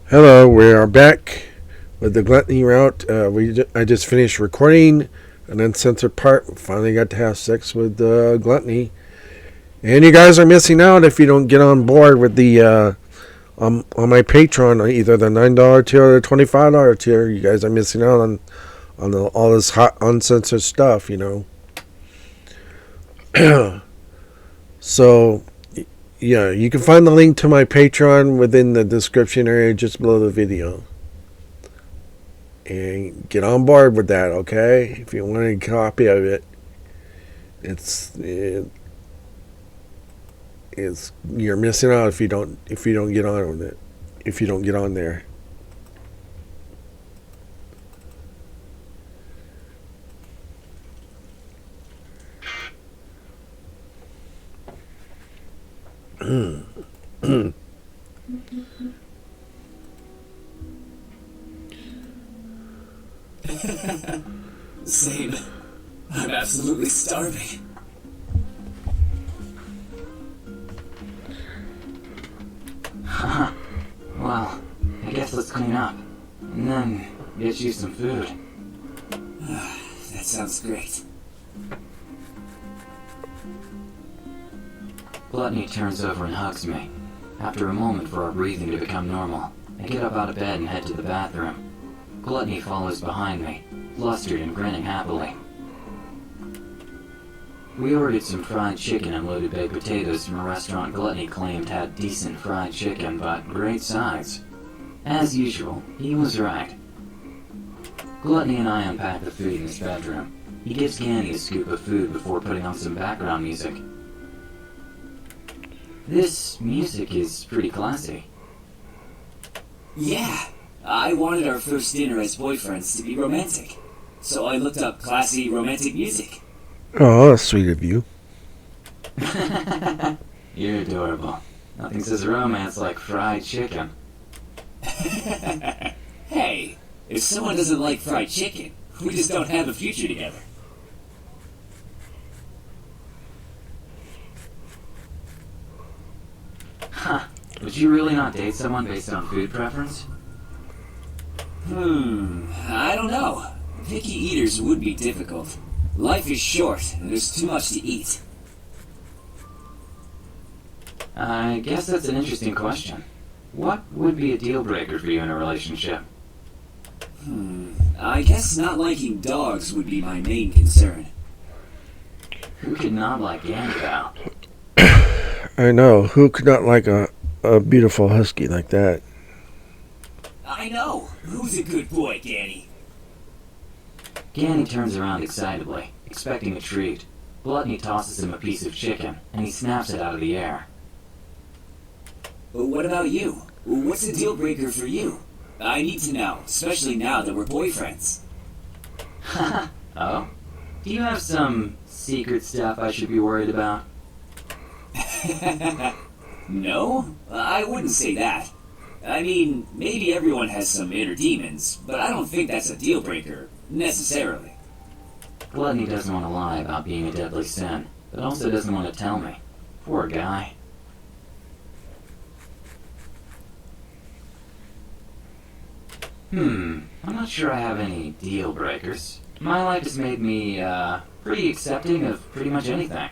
Hello, we are back with the Gluttony route. I just finished recording an uncensored part. We finally got to have sex with Gluttony, and you guys are missing out if you don't get on board with the on my Patreon, either the $9 tier or the $25 tier. You guys are missing out on all this hot uncensored stuff. So yeah, you can find the link to my Patreon within the description area just below the video. And get on board with that, okay? If you want a copy of it, it's you're missing out if you don't get on with it. If you don't get on there. Same. I'm absolutely starving. Well, I guess let's clean up. And then get you some food. That sounds great. Gluttony turns over and hugs me. After a moment for our breathing to become normal, I get up out of bed and head to the bathroom. Gluttony follows behind me, flustered and grinning happily. We ordered some fried chicken and loaded baked potatoes from a restaurant Gluttony claimed had decent fried chicken, but great sides. As usual, he was right. Gluttony and I unpack the food in his bedroom. He gives Ganny a scoop of food before putting on some background music. This music is pretty classy. Yeah, I wanted our first dinner as boyfriends to be romantic. So I looked up classy romantic music. Oh, that's sweet of you. You're adorable. Nothing says romance like fried chicken. Hey, if someone doesn't like fried chicken, we just don't have a future together. Huh. Would you really not date someone based on food preference? I don't know. Picky eaters would be difficult. Life is short, and there's too much to eat. I guess that's an interesting question. What would be a deal breaker for you in a relationship? I guess not liking dogs would be my main concern. Who could not like Annabelle? I know. Who could not like a beautiful husky like that? I know. Who's a good boy, Ganny? Ganny turns around excitedly, expecting a treat. Gluttony tosses him a piece of chicken, and he snaps it out of the air. What about you? What's a deal breaker for you? I need to know, especially now that we're boyfriends. Oh? Do you have some secret stuff I should be worried about? No, I wouldn't say that. I mean, maybe everyone has some inner demons, but I don't think that's a deal breaker, necessarily. Gluttony doesn't want to lie about being a deadly sin, but also doesn't want to tell me. Poor guy. I'm not sure I have any deal breakers. My life has made me, pretty accepting of pretty much anything.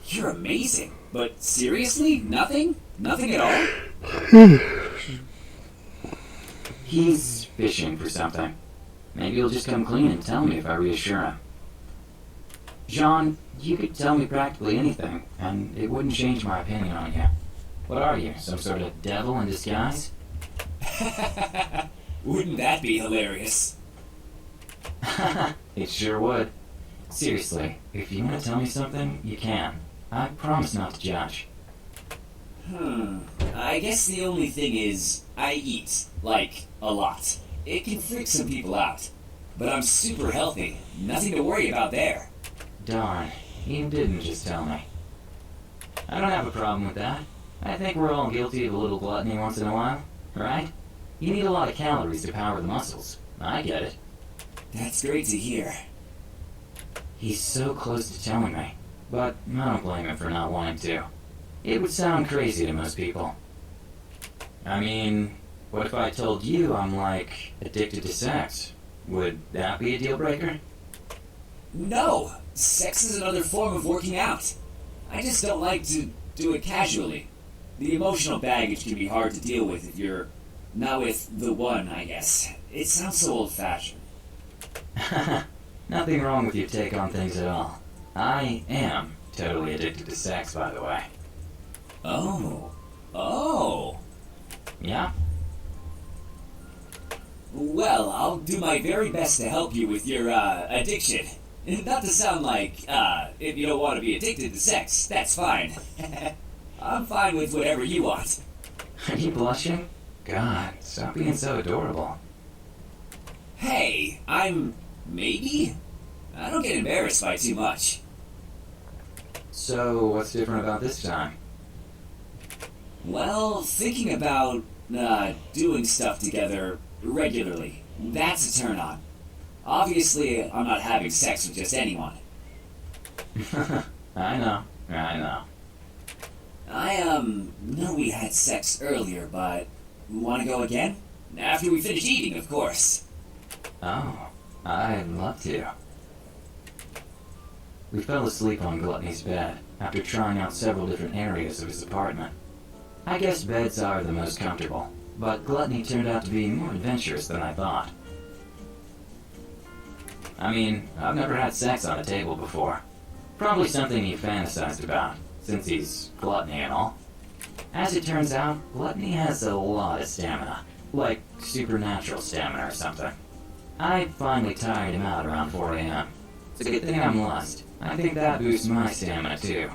You're amazing, but seriously? Nothing? Nothing at all? He's fishing for something. Maybe he'll just come clean and tell me if I reassure him. John, you could tell me practically anything, and it wouldn't change my opinion on you. What are you, some sort of devil in disguise? Wouldn't that be hilarious? It sure would. Seriously, if you want to tell me something, you can. I promise not to judge. I guess the only thing is, I eat, like, a lot. It can freak some people out. But I'm super healthy. Nothing to worry about there. Darn, you didn't just tell me. I don't have a problem with that. I think we're all guilty of a little gluttony once in a while, right? You need a lot of calories to power the muscles. I get it. That's great to hear. He's so close to telling me, but I don't blame him for not wanting to. It would sound crazy to most people. I mean, what if I told you I'm, like, addicted to sex? Would that be a deal breaker? No! Sex is another form of working out. I just don't like to do it casually. The emotional baggage can be hard to deal with if you're not with the one, I guess. It sounds so old-fashioned. Nothing wrong with your take on things at all. I am totally addicted to sex, by the way. Oh. Oh. Yeah? Well, I'll do my very best to help you with your, addiction. Not to sound like, if you don't want to be addicted to sex, that's fine. I'm fine with whatever you want. Are you blushing? God, stop being so adorable. Hey, maybe? I don't get embarrassed by too much. So, what's different about this time? Well, thinking about, doing stuff together regularly, that's a turn on. Obviously, I'm not having sex with just anyone. I know. I know we had sex earlier, but wanna go again? After we finish eating, of course. Oh, I'd love to. We fell asleep on Gluttony's bed after trying out several different areas of his apartment. I guess beds are the most comfortable, but Gluttony turned out to be more adventurous than I thought. I mean, I've never had sex on a table before. Probably something he fantasized about, since he's Gluttony and all. As it turns out, Gluttony has a lot of stamina. Like, supernatural stamina or something. I finally tired him out around 4 a.m. It's a good thing I'm lust. I think that boosts my stamina too.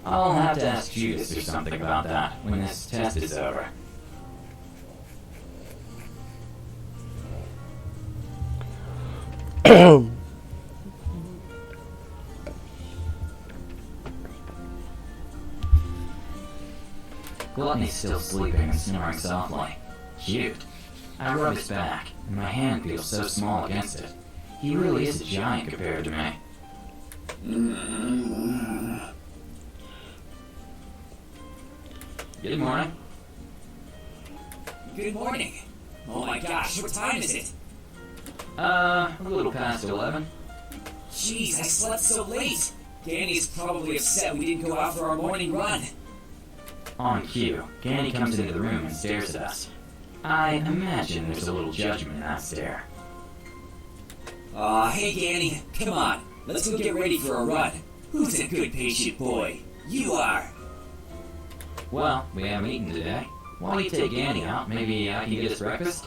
I'll have to ask Judas or something about that when this test is over. Gluttony's still sleeping and snoring softly. Cute. I rub his back, and my hand feels so small against it. He really is a giant compared to me. Good morning. Good morning. Oh my gosh, what time is it? A little past 11. Jeez, I slept so late. Danny's probably upset we didn't go out for our morning run. On cue, Ganny comes into the room and stares at us. I imagine there's a little judgment in that stare. Aw, hey Danny, come on. Let's go get ready for a run. Who's a good patient boy? You are. Well, we haven't eaten today. While you take Ganny out, maybe I can get us breakfast?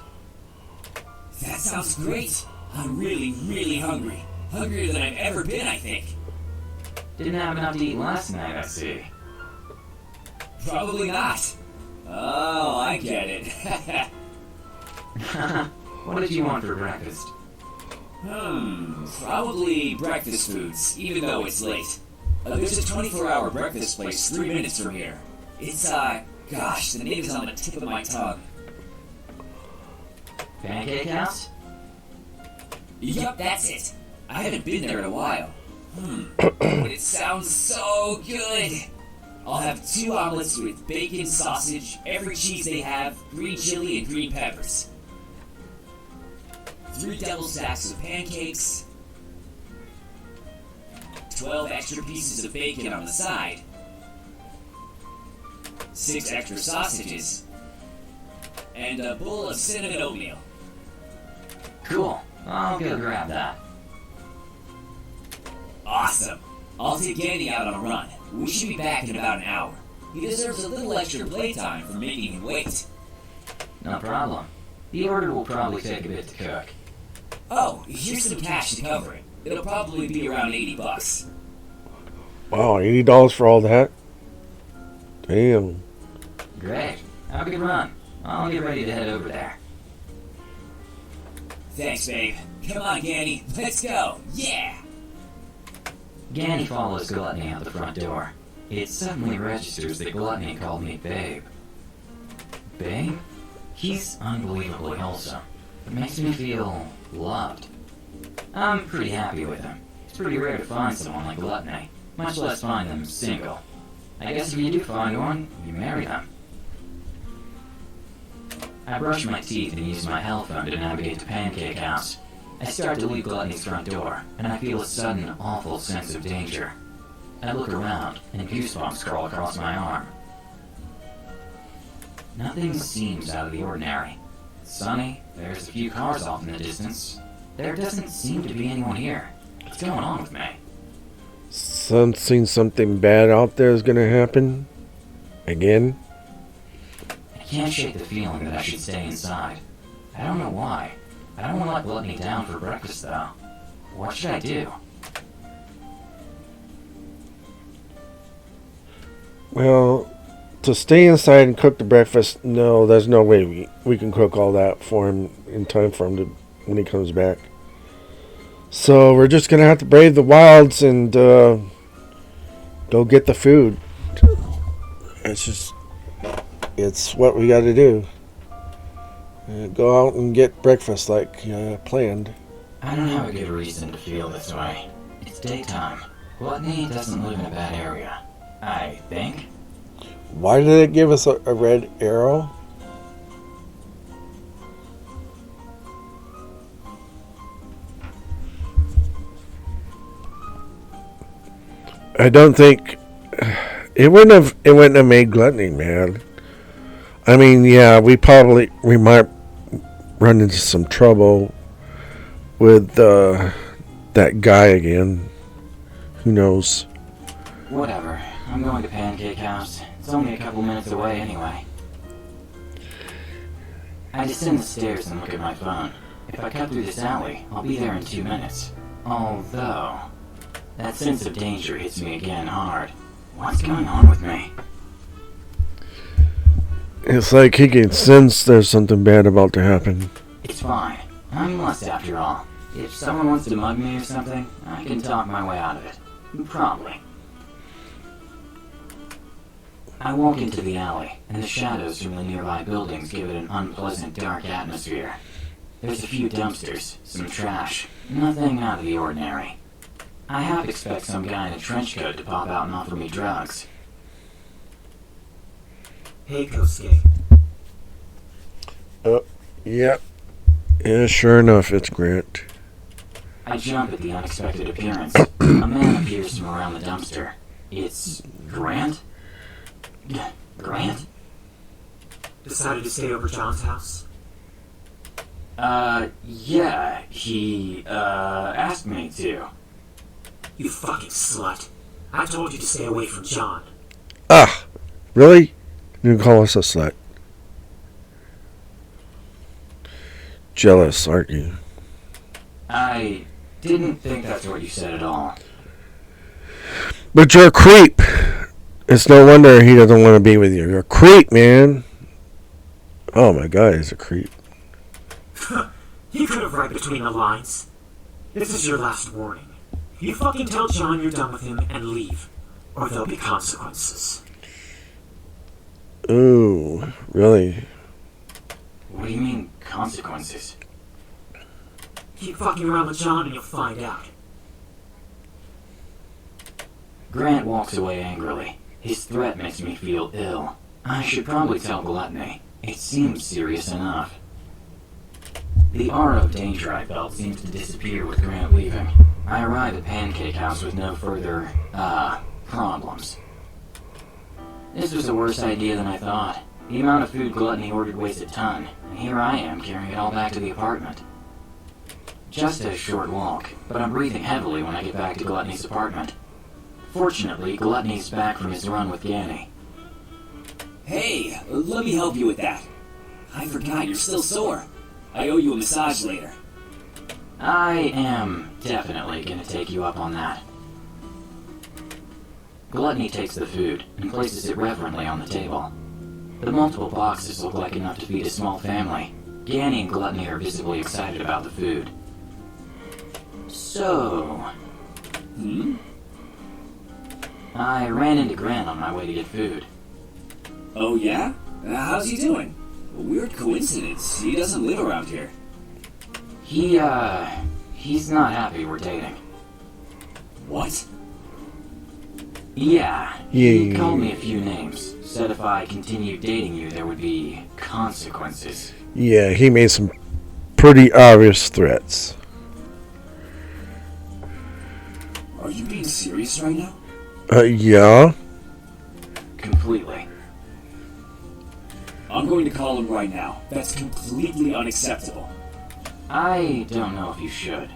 That sounds great. I'm really, really hungry. Hungrier than I've ever been, I think. Didn't have enough to eat last night, I see. Probably not. Oh, I get it. What did you want for breakfast? Probably breakfast foods, even though it's late. There's a 24-hour breakfast place 3 minutes from here. It's, gosh, the name is on the tip of my tongue. Pancake House? Yup, that's it. I haven't been there in a while. But it sounds so good. I'll have 2 omelets with bacon, sausage, every cheese they have, green chili, and green peppers. 3 double stacks of pancakes. 12 extra pieces of bacon on the side. 6 extra sausages. And a bowl of cinnamon oatmeal. Cool. I'll go grab that. Awesome. I'll take Andy out on a run. We should be back in about an hour. He deserves a little extra playtime for making him wait. No problem. The order will probably take a bit to cook. Oh, here's some cash to cover it. It'll probably be around $80. Wow, $80 for all that? Damn. Great. Have a good run. I'll get ready to head over there. Thanks, babe. Come on, Ganny. Let's go. Yeah! Ganny follows Gluttony out the front door. It suddenly registers that Gluttony called me babe. Babe? He's unbelievably wholesome. It makes me feel loved. I'm pretty happy with him. It's pretty rare to find someone like Gluttony, much less find them single. I guess if you do find one, you marry them. I brush my teeth and use my health phone to navigate to Pancake House. I start to leave Gluttony's front door, and I feel a sudden, awful sense of danger. I look around, and goosebumps crawl across my arm. Nothing seems out of the ordinary. It's sunny, there's a few cars off in the distance. There doesn't seem to be anyone here. What's going on with me? Sensing something bad out there is going to happen? Again? I can't shake the feeling that I should stay inside. I don't know why. I don't want to let Gluttony down for breakfast, though. What should I do? Well, to stay inside and cook the breakfast, no, there's no way we can cook all that for him in time for him to when he comes back. So we're just going to have to brave the wilds and go get the food. It's what we got to do. Go out and get breakfast like planned. I don't have a good reason to feel this way. It's daytime. Gluttony doesn't live in a bad area, I think. Why did it give us a red arrow? I don't think it wouldn't have made Gluttony mad. I mean, yeah, we might run into some trouble with that guy again. Who knows? Whatever. I'm going to Pancake House. It's only a couple minutes away anyway. I descend the stairs and look at my phone. If I cut through this alley, I'll be there in 2 minutes. Although, that sense of danger hits me again hard. What's going on with me? It's like he can sense there's something bad about to happen. It's fine. I'm Lust after all. If someone wants to mug me or something, I can talk my way out of it. Probably. I walk into the alley, and the shadows from the nearby buildings give it an unpleasant, dark atmosphere. There's a few dumpsters, some trash, nothing out of the ordinary. I half expect some guy in a trench coat to pop out and offer me drugs. Hey, Kosuke. Yep. Yeah, sure enough, it's Grant. I jump at the unexpected appearance. A man appears from around the dumpster. It's Grant? Grant? Decided to stay over John's house? Yeah, he, asked me to. You fucking slut. I told you to stay away from John. Ah, really? You call us a slut? Jealous, aren't you? I didn't think that's what you said at all. But you're a creep. It's no wonder he doesn't want to be with you. You're a creep, man. Oh my god, he's a creep. You could have read between the lines. This is your last warning. You fucking tell John you're done with him and leave, or there'll be consequences. Ooh, really? What do you mean, consequences? Keep fucking around with John and you'll find out. Grant walks away angrily. His threat makes me feel ill. I should probably tell Gluttony. It seems serious enough. The aura of danger I felt seems to disappear with Grant leaving. I arrive at Pancake House with no further, problems. This was a worse idea than I thought. The amount of food Gluttony ordered weighs a ton, and here I am carrying it all back to the apartment. Just a short walk, but I'm breathing heavily when I get back to Gluttony's apartment. Fortunately, Gluttony's back from his run with Ganny. Hey, let me help you with that. I forgot you're still sore. I owe you a massage later. I am definitely gonna take you up on that. Gluttony takes the food and places it reverently on the table. The multiple boxes look like enough to feed a small family. Ganny and Gluttony are visibly excited about the food. So... I ran into Grant on my way to get food. Oh yeah? How's he doing? A weird coincidence. He doesn't live around here. He's not happy we're dating. What? Yeah. He called me a few names. Said if I continued dating you, there would be consequences. Yeah, he made some pretty obvious threats. Are you being serious right now? Yeah. Completely. I'm going to call him right now. That's completely unacceptable. I don't know if you should.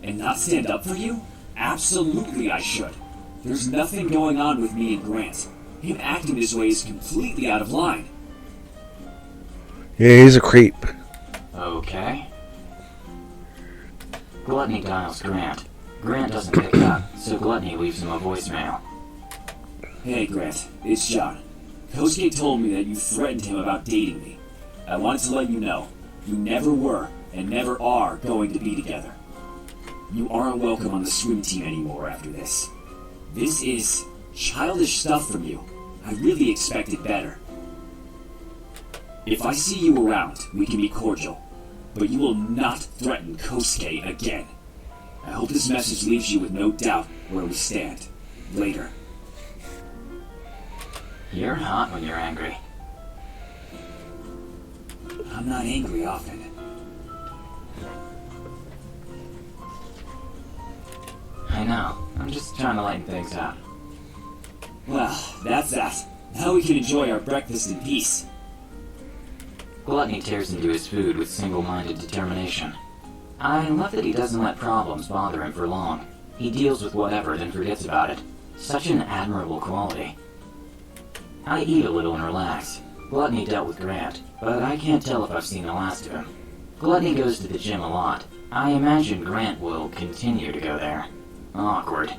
And not stand up for you? Absolutely I should. There's nothing going on with me and Grant. Him acting this way is completely out of line. Yeah, he's a creep. Okay. Gluttony dials Grant. Grant doesn't pick up, so Gluttony leaves him a voicemail. Hey Grant, it's John. Kosuke told me that you threatened him about dating me. I wanted to let you know, you never were and never are going to be together. You aren't welcome on the swim team anymore after this. This is childish stuff from you. I really expected better. If I see you around, we can be cordial, but you will not threaten Kosuke again. I hope this message leaves you with no doubt where we stand. Later. You're hot when you're angry. I'm not angry often. I know. I'm just trying to lighten things up. Well, that's that. Now we can enjoy our breakfast in peace. Gluttony tears into his food with single-minded determination. I love that he doesn't let problems bother him for long. He deals with whatever, then forgets about it. Such an admirable quality. I eat a little and relax. Gluttony dealt with Grant, but I can't tell if I've seen the last of him. Gluttony goes to the gym a lot. I imagine Grant will continue to go there. Awkward.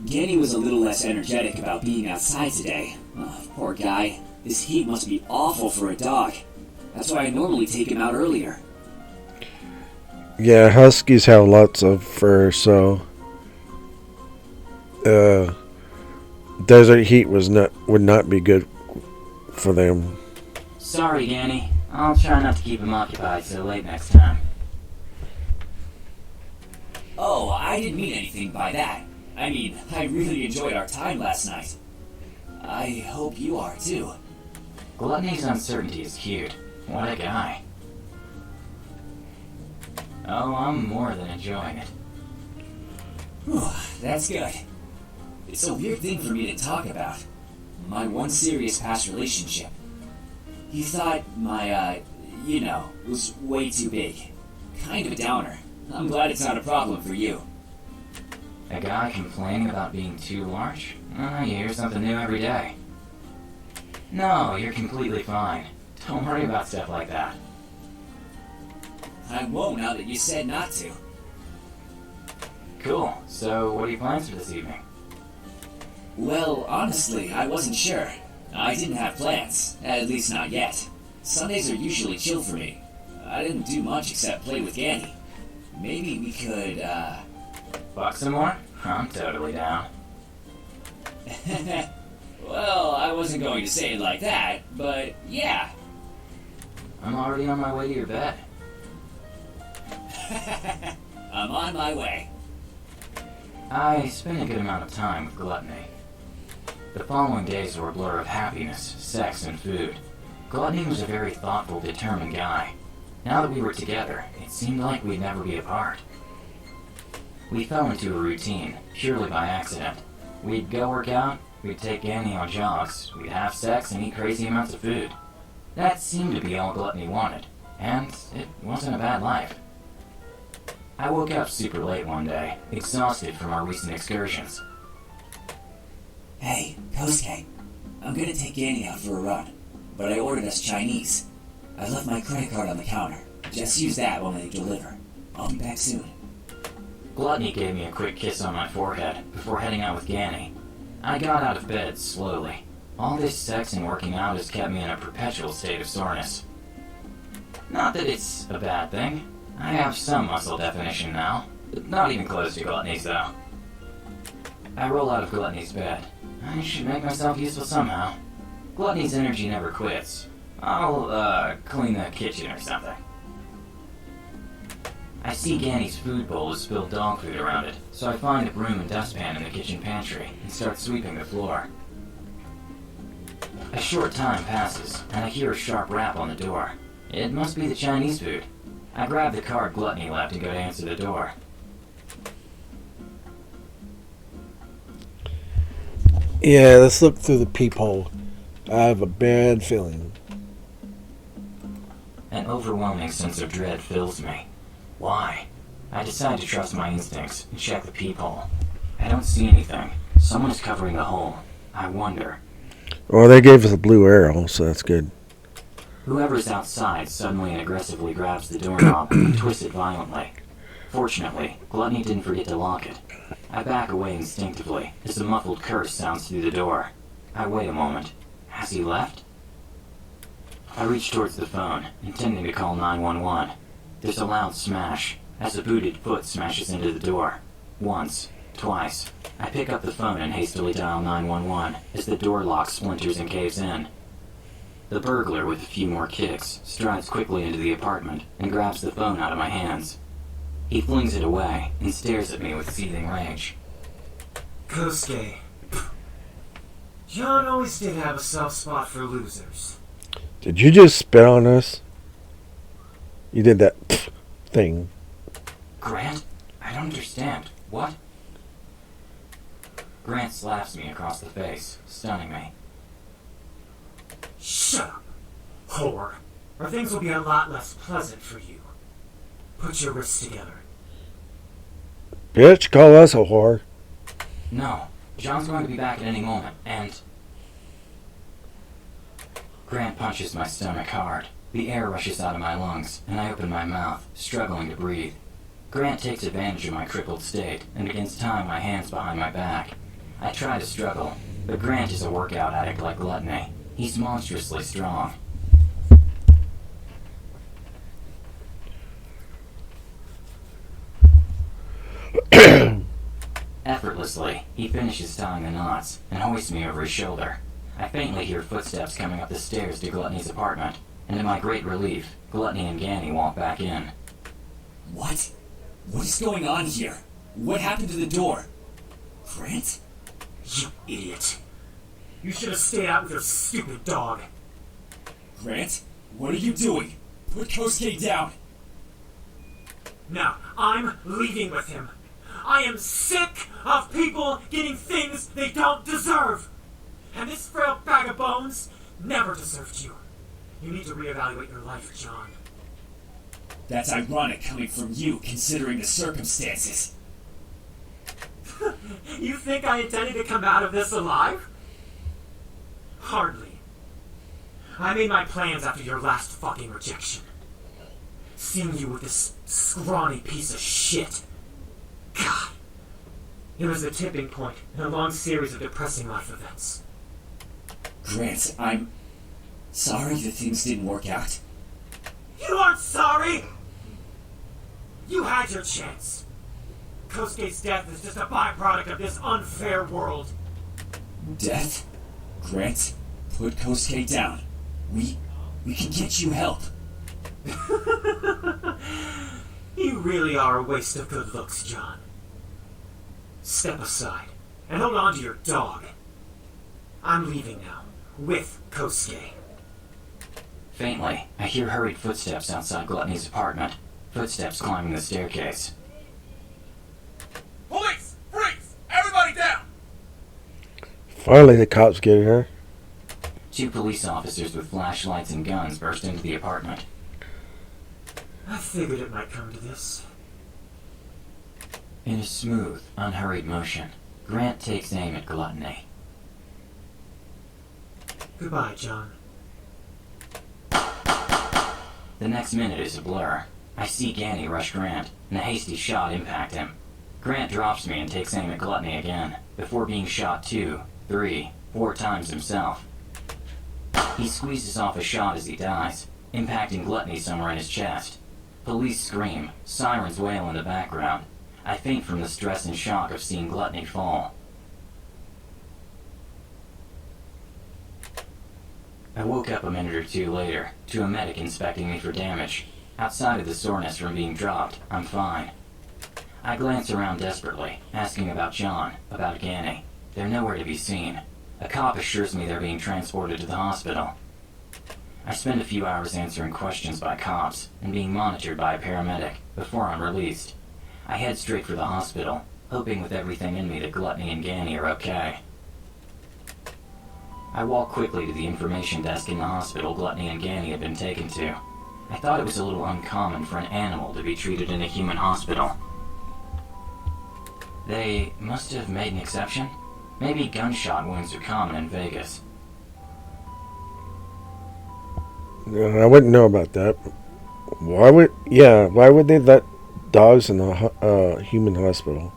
Ganny was a little less energetic about being outside today. Poor guy. This heat must be awful for a dog. That's why I normally take him out earlier. Yeah, huskies have lots of fur, so desert heat would not be good for them. Sorry, Ganny. I'll try not to keep him occupied so late next time. Oh, I didn't mean anything by that. I mean, I really enjoyed our time last night. I hope you are too. Gluttony's uncertainty is cute. What a guy. Oh, I'm more than enjoying it. Whew, that's good. It's a weird thing for me to talk about. My one serious past relationship. He thought my, was way too big. Kind of a downer. I'm glad it's not a problem for you. A guy complaining about being too large? You hear something new every day. No, you're completely fine. Don't worry about stuff like that. I won't now that you said not to. Cool. So, what are your plans for this evening? Well, honestly, I wasn't sure. I didn't have plans, at least not yet. Sundays are usually chill for me. I didn't do much except play with Ganny. Maybe we could, Fuck some more? I'm totally down. Well, I wasn't going to say it like that, but yeah. I'm already on my way to your bed. I'm on my way. I spent a good amount of time with Gluttony. The following days were a blur of happiness, sex, and food. Gluttony was a very thoughtful, determined guy. Now that we were together, it seemed like we'd never be apart. We fell into a routine, purely by accident. We'd go work out, we'd take Ganny on jogs, we'd have sex and eat crazy amounts of food. That seemed to be all Gluttony wanted, and it wasn't a bad life. I woke up super late one day, exhausted from our recent excursions. Hey, Kosuke. I'm gonna take Ganny out for a run, but I ordered us Chinese. I left my credit card on the counter. Just use that when they deliver. I'll be back soon. Gluttony gave me a quick kiss on my forehead before heading out with Ganny. I got out of bed slowly. All this sex and working out has kept me in a perpetual state of soreness. Not that it's a bad thing. I have some muscle definition now, but not even close to Gluttony's though. I roll out of Gluttony's bed. I should make myself useful somehow. Gluttony's energy never quits. I'll, clean the kitchen or something. I see Ganny's food bowl has spilled dog food around it, so I find a broom and dustpan in the kitchen pantry and start sweeping the floor. A short time passes, and I hear a sharp rap on the door. It must be the Chinese food. I grab the card Gluttony left and go to answer the door. Yeah, let's look through the peephole. I have a bad feeling. An overwhelming sense of dread fills me. Why? I decide to trust my instincts and check the peephole. I don't see anything. Someone is covering the hole. I wonder. Well, they gave us a blue arrow, so that's good. Whoever's outside suddenly and aggressively grabs the doorknob and twists it violently. Fortunately, Gluttony didn't forget to lock it. I back away instinctively as a muffled curse sounds through the door. I wait a moment. Has he left? I reach towards the phone, intending to call 911. There's a loud smash as a booted foot smashes into the door. Once, twice. I pick up the phone and hastily dial 911 as the door lock splinters and caves in. The burglar, with a few more kicks, strides quickly into the apartment and grabs the phone out of my hands. He flings it away and stares at me with seething rage. Kosuke. John always did have a soft spot for losers. Did you just spit on us? You did that thing. Grant? I don't understand. What? Grant slaps me across the face, stunning me. Shut up, whore, or things will be a lot less pleasant for you. Put your wrists together. Bitch, call us a whore. No, John's going to be back at any moment, and... Grant punches my stomach hard. The air rushes out of my lungs, and I open my mouth, struggling to breathe. Grant takes advantage of my crippled state and begins tying my hands behind my back. I try to struggle, but Grant is a workout addict like Gluttony. He's monstrously strong. Effortlessly, he finishes tying the knots and hoists me over his shoulder. I faintly hear footsteps coming up the stairs to Gluttony's apartment, and to my great relief, Gluttony and Ganny walk back in. What? What is going on here? What happened to the door? Grant? You idiot. You should have stayed out with your stupid dog. Grant? What are you doing? Put Kosuke down. No, I'm leaving with him. I am sick of people getting things they don't deserve. And this frail bag of bones never deserved you. You need to reevaluate your life, John. That's ironic coming from you, considering the circumstances. You think I intended to come out of this alive? Hardly. I made my plans after your last fucking rejection. Seeing you with this scrawny piece of shit. God. It was a tipping point in a long series of depressing life events. Grant, I'm sorry that things didn't work out. You aren't sorry! You had your chance. Kosuke's death is just a byproduct of this unfair world. Death? Grant, put Kosuke down. We can get you help. You really are a waste of good looks, John. Step aside and hold on to your dog. I'm leaving now, with Kosuke. Faintly, I hear hurried footsteps outside Gluttony's apartment. Footsteps climbing the staircase. Police! Freeze! Everybody down! Finally, the cops get her. 2 police officers with flashlights and guns burst into the apartment. I figured it might come to this. In a smooth, unhurried motion, Grant takes aim at Gluttony. Goodbye, John. The next minute is a blur. I see Ganny rush Grant, and a hasty shot impact him. Grant drops me and takes aim at Gluttony again, before being shot 2, 3, 4 times himself. He squeezes off a shot as he dies, impacting Gluttony somewhere in his chest. Police scream, sirens wail in the background. I faint from the stress and shock of seeing Gluttony fall. I woke up a minute or 2 later, to a medic inspecting me for damage. Outside of the soreness from being dropped, I'm fine. I glance around desperately, asking about John, about Ganny. They're nowhere to be seen. A cop assures me they're being transported to the hospital. I spend a few hours answering questions by cops and being monitored by a paramedic before I'm released. I head straight for the hospital, hoping with everything in me that Gluttony and Ganny are okay. I walk quickly to the information desk in the hospital Gluttony and Ganny had been taken to. I thought it was a little uncommon for an animal to be treated in a human hospital. They must have made an exception. Maybe gunshot wounds are common in Vegas. I wouldn't know about that. Why would they let dogs in the human hospital?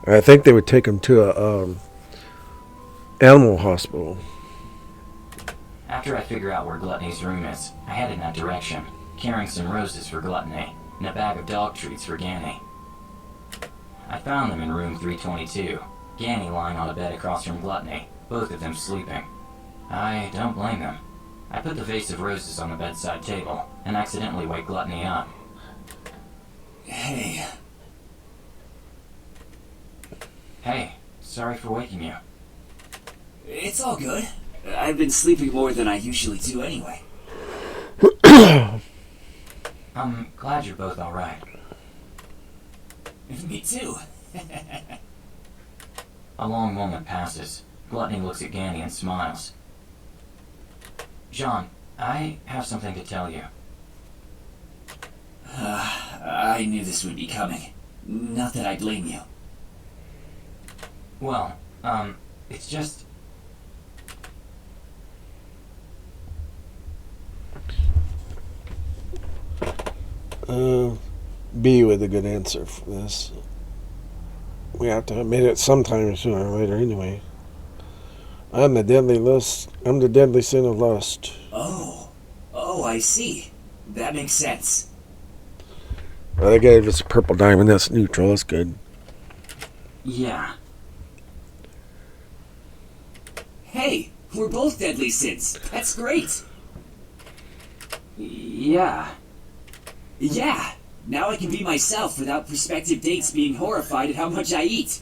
I think they would take them to a animal hospital. After I figure out where Gluttony's room is, I head in that direction, carrying some roses for Gluttony and a bag of dog treats for Ganny. I found them in room 322, Ganny lying on a bed across from Gluttony, both of them sleeping. I don't blame them. I put the vase of roses on the bedside table and accidentally wake Gluttony up. Hey. Hey, sorry for waking you. It's all good. I've been sleeping more than I usually do anyway. I'm glad you're both alright. Me too. A long moment passes. Gluttony looks at Ganny and smiles. John, I have something to tell you. I knew this would be coming. Not that I blame you. Well, it's just... B with a good answer for this. We have to admit it sometime sooner or later anyway. I'm the deadly sin of lust. Oh, I see. That makes sense. Well, they gave us a purple diamond. That's neutral. That's good. Yeah. Hey, we're both deadly sins. That's great. Yeah. Yeah. Now I can be myself without prospective dates being horrified at how much I eat.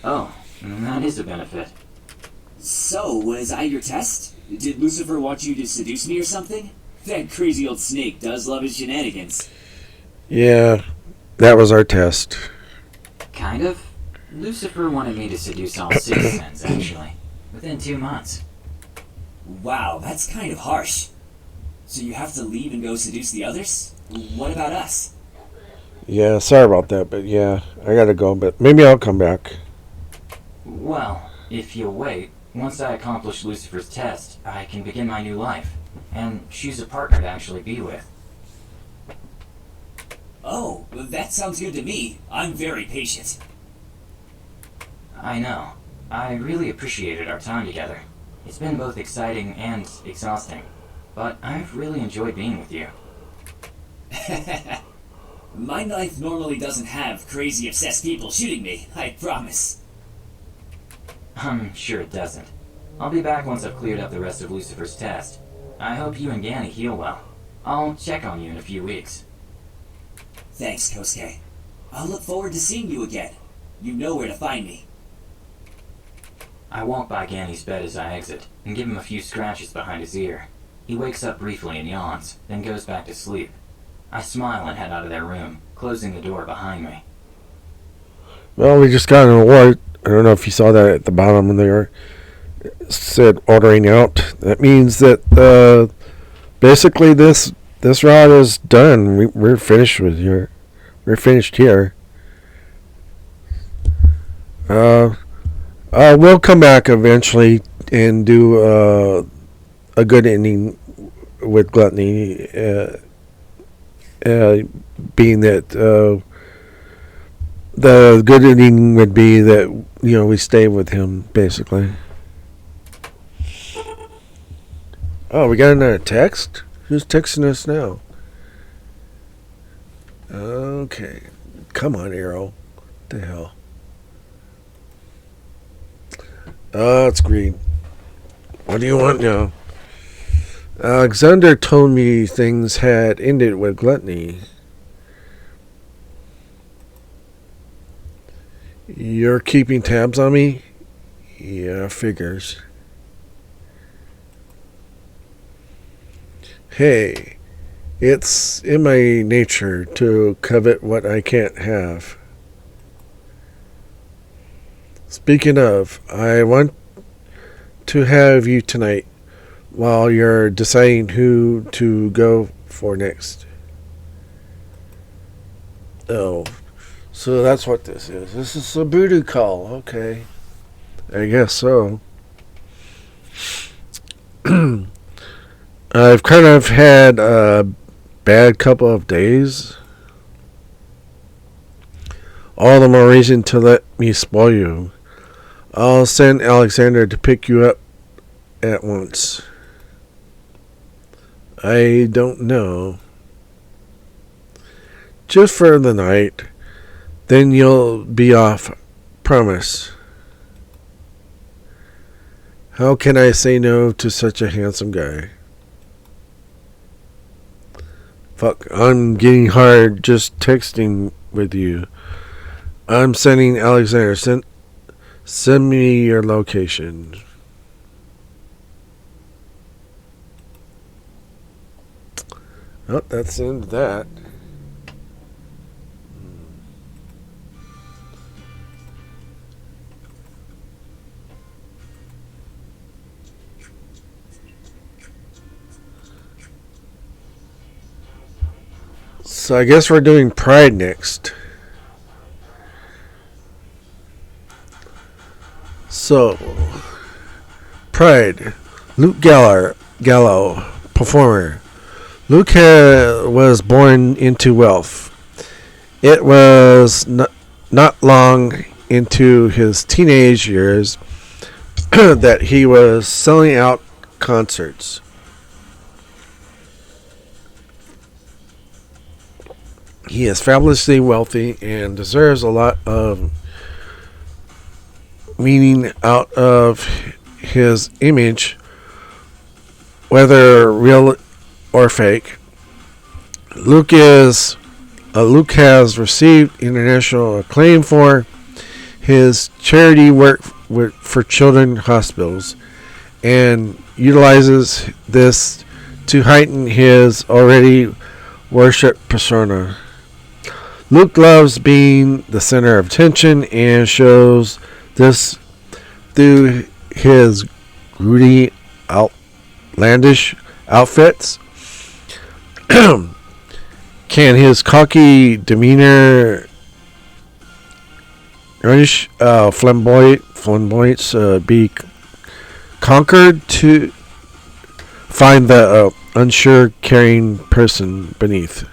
Oh, that is a benefit. So, was I your test? Did Lucifer want you to seduce me or something? That crazy old snake does love his shenanigans. Yeah, that was our test. Kind of. Lucifer wanted me to seduce all 6 sins, actually. Within 2 months. Wow, that's kind of harsh. So you have to leave and go seduce the others? What about us? Yeah, sorry about that, but yeah, I gotta go, but maybe I'll come back. Well, if you'll wait, once I accomplish Lucifer's test, I can begin my new life, and choose a partner to actually be with. Oh, that sounds good to me. I'm very patient. I know. I really appreciated our time together. It's been both exciting and exhausting, but I've really enjoyed being with you. My life normally doesn't have crazy obsessed people shooting me, I promise. I'm sure it doesn't. I'll be back once I've cleared up the rest of Lucifer's test. I hope you and Ganny heal well. I'll check on you in a few weeks. Thanks, Kosuke. I'll look forward to seeing you again. You know where to find me. I walk by Ganny's bed as I exit, and give him a few scratches behind his ear. He wakes up briefly and yawns, then goes back to sleep. I smile and head out of their room, closing the door behind me. Well, we just got an award. I don't know if you saw that at the bottom there. It said ordering out. That means that basically this route is done. We're finished with here. We're finished here. We'll come back eventually and do a good ending with Gluttony. Being that the good ending would be that we stay with him basically. Oh, we got another text? Who's texting us now? Okay. Come on, Arrow. What the hell? It's green. What do you want now? Alexander told me things had ended with Gluttony. You're keeping tabs on me? Yeah, figures. Hey, it's in my nature to covet what I can't have. Speaking of, I want to have you tonight while you're deciding who to go for next. Oh, so that's what this is. This is a voodoo call. Okay. I guess so. I've kind of had a bad couple of days. All the more reason to let me spoil you. I'll send Alexander to pick you up at once. I don't know. Just for the night. Then you'll be off. Promise. How can I say no to such a handsome guy? Fuck, I'm getting hard just texting with you. I'm sending Alexander. Send me your location. Oh, that's the end of that. So I guess we're doing Pride next. So, Pride. Luke Gallo, performer. Luke was born into wealth. It was not long into his teenage years that he was selling out concerts. He is fabulously wealthy and deserves a lot of meaning out of his image, whether real or fake. Luke has received international acclaim for his charity work for children's hospitals and utilizes this to heighten his already worshipped persona. Luke loves being the center of attention and shows this through his gritty, outlandish outfits. Can his cocky demeanor, flamboyance be conquered to find the unsure, caring person beneath?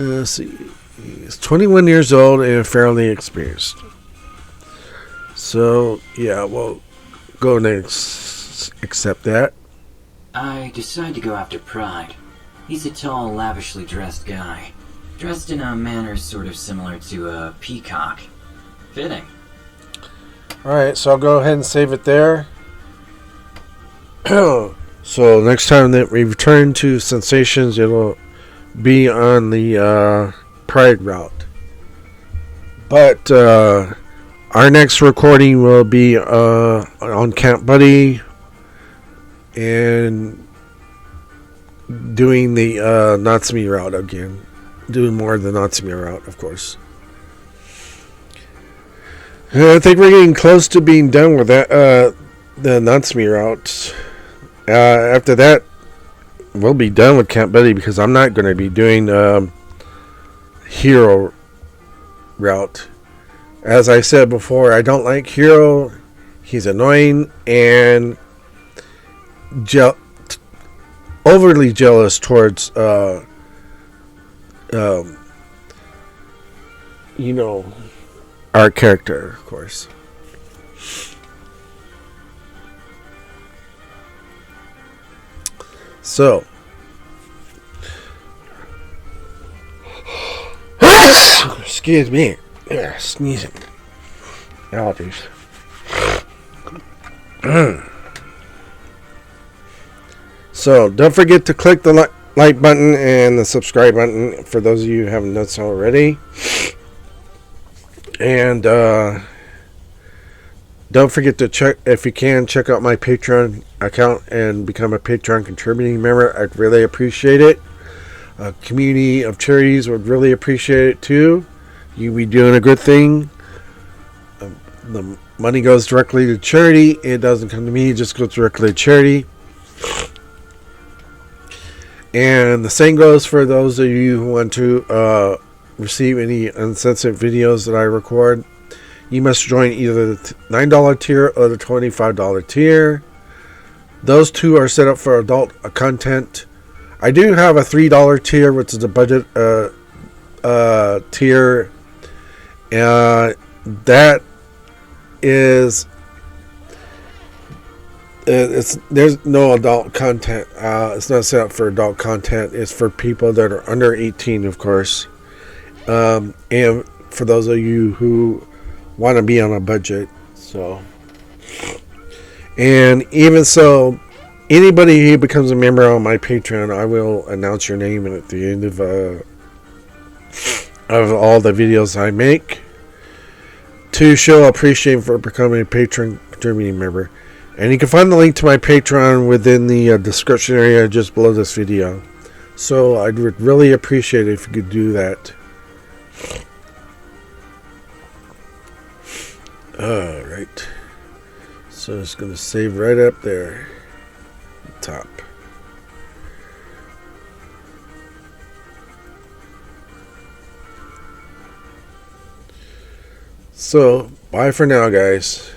Let's see. He's 21 years old and fairly experienced. So, yeah, we'll go next. Accept that. I decide to go after Pride. He's a tall, lavishly dressed guy. Dressed in a manner sort of similar to a peacock. Fitting. Alright, so I'll go ahead and save it there. So, next time that we return to Sinsations, it'll be on the Pride route. But our next recording will be on Camp Buddy and doing the Natsumi route again. Doing more of the Natsumi route, of course. I think we're getting close to being done with that, the Natsumi route. After that, we'll be done with Camp Buddy because I'm not going to be doing Hero route. As I said before, I don't like Hero. He's annoying and overly jealous towards our character, of course. So, excuse me, sneezing, allergies. So, don't forget to click the like button and the subscribe button for those of you who haven't done so already. And Don't forget to check, if you can, check out my Patreon account and become a Patreon contributing member. I'd really appreciate it. A community of charities would really appreciate it too. You be doing a good thing. The money goes directly to charity. It doesn't come to me. It just goes directly to charity. And the same goes for those of you who want to receive any uncensored videos that I record. You must join either the $9 tier or the $25 tier. Those two are set up for adult content. I do have a $3 tier, which is a budget tier. That is, there's no adult content. It's not set up for adult content. It's for people that are under 18, of course. And for those of you who want to be on a budget. So, and even so, anybody who becomes a member on my Patreon, I will announce your name at the end of all the videos I make to show appreciation for becoming a Patreon contributing member. And you can find the link to my Patreon within the description area just below this video. So I'd really appreciate it if you could do that. Alright. So it's going to save right up there. Top. So, bye for now, guys.